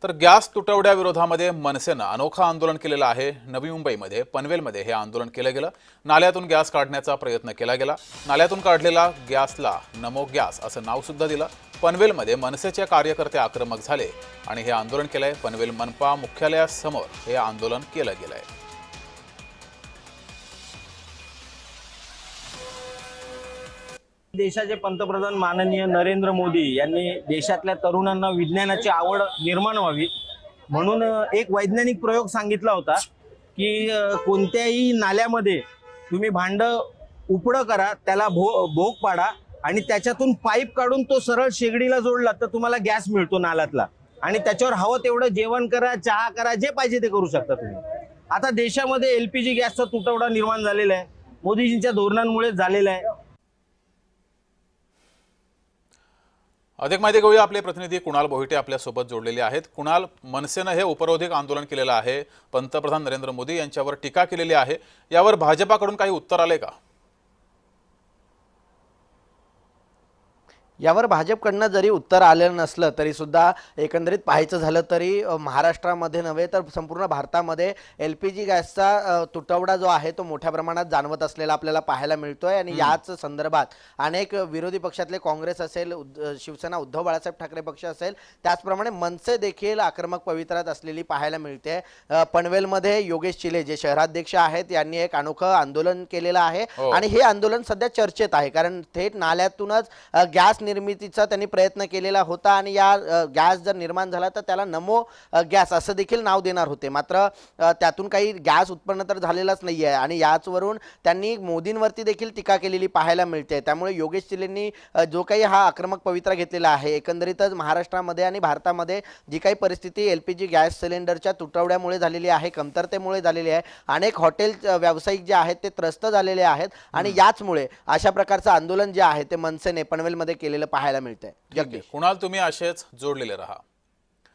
तर गॅस तुटवड्याविरोधामध्ये मनसेनं अनोखं आंदोलन केलेलं आहे। नवी मुंबईमध्ये पनवेलमध्ये हे आंदोलन केलं गेलं। नाल्यातून गॅस काढण्याचा प्रयत्न केला गेला। नाल्यातून काढलेला गॅसला नमो गॅस असं नाव सुद्धा दिलं। पनवेलमध्ये मनसेचे कार्यकर्ते आक्रमक झाले आणि हे आंदोलन केलंय। पनवेल मनपा मुख्यालयासमोर हे आंदोलन केलं गेलंय। देशाचे पंतप्रधान माननीय नरेंद्र मोदी यांनी देशातल्या तरुणांना विज्ञानाची आवड निर्माण व्हावी म्हणून एक वैज्ञानिक प्रयोग सांगितला होता की कोणत्याही नाल्यामध्ये तुम्ही भांड उपडं करा, त्याला भोग पाडा आणि त्याच्यातून पाईप काढून तो सरळ शेगडीला जोडला तर तुम्हाला गॅस मिळतो नाल्यातला आणि त्याच्यावर हवं तेवढं जेवण करा, चहा करा, जे पाहिजे ते करू शकता तुम्ही। आता देशामध्ये एलपीजी गॅसचा तुटवडा निर्माण झालेला आहे, मोदीजींच्या धोरणांमुळे झालेला आहे। अधिक माहिती घेऊया, आपले प्रतिनिधी कुणाल बोहिटे आपल्या सोबत जोडलेले आहेत। कुणाल, मनसेनं हे उपरोधिक आंदोलन केलेलं आहे, पंतप्रधान नरेंद्र मोदी यांच्यावर टीका केलेली आहे, यावर भाजपाकडून काही उत्तर आले का? यावर भाजपकडनं जरी उत्तर आलेलं नसलं तरी सुद्धा एकंदरीत पाहायचं झालं तरी महाराष्ट्रामध्ये नव्हे तर संपूर्ण भारतामध्ये एलपीजी गॅसचा तुटवडा जो आहे तो मोठ्या प्रमाणात जाणवत असलेला आपल्याला पाहायला मिळतोय आणि याच संदर्भात अनेक विरोधी पक्षातले काँग्रेस असेल, शिवसेना उद्धव बाळासाहेब ठाकरे पक्ष असेल, त्याचप्रमाणे मनसे देखील आक्रमक पवित्र्यात असलेली पाहायला मिळते। पनवेलमध्ये योगेश चिले जे शहराध्यक्ष आहेत यांनी एक अनोखं आंदोलन केलेलं आहे आणि हे आंदोलन सध्या चर्चेत आहे, कारण थेट नाल्यातूनच गॅस निर्मितीचा त्यांनी प्रयत्न केलेला होता आणि या गॅस जर निर्माण झाला तर त्याला नमो गॅस असं देखील नाव देणार होते। मात्र त्यातून काही गॅस उत्पन्न तर झालेलाच नाहीये आणि याचवरून त्यांनी मोदींवरती देखील टीका केलेली पाहायला मिळते। त्यामुळे योगेश चिलेंनी जो काही हा आक्रमक पवित्रा घेतलेला आहे, एकंदरीतच महाराष्ट्रामध्ये आणि भारतामध्ये जी काही परिस्थिती एलपीजी गॅस सिलेंडरच्या तुटवड्यामुळे झालेली आहे, कमतरतेमुळे झालेली आहे, अनेक हॉटेल व्यावसायिक जे आहेत ते त्रस्त झालेले आहेत आणि याचमुळे अशा प्रकारचं आंदोलन जे आहे ते मनसेने पनवेलमध्ये केलेलं पाहायला मिळतंय। कुणाल, तुम्ही असेच जोडलेले रहा।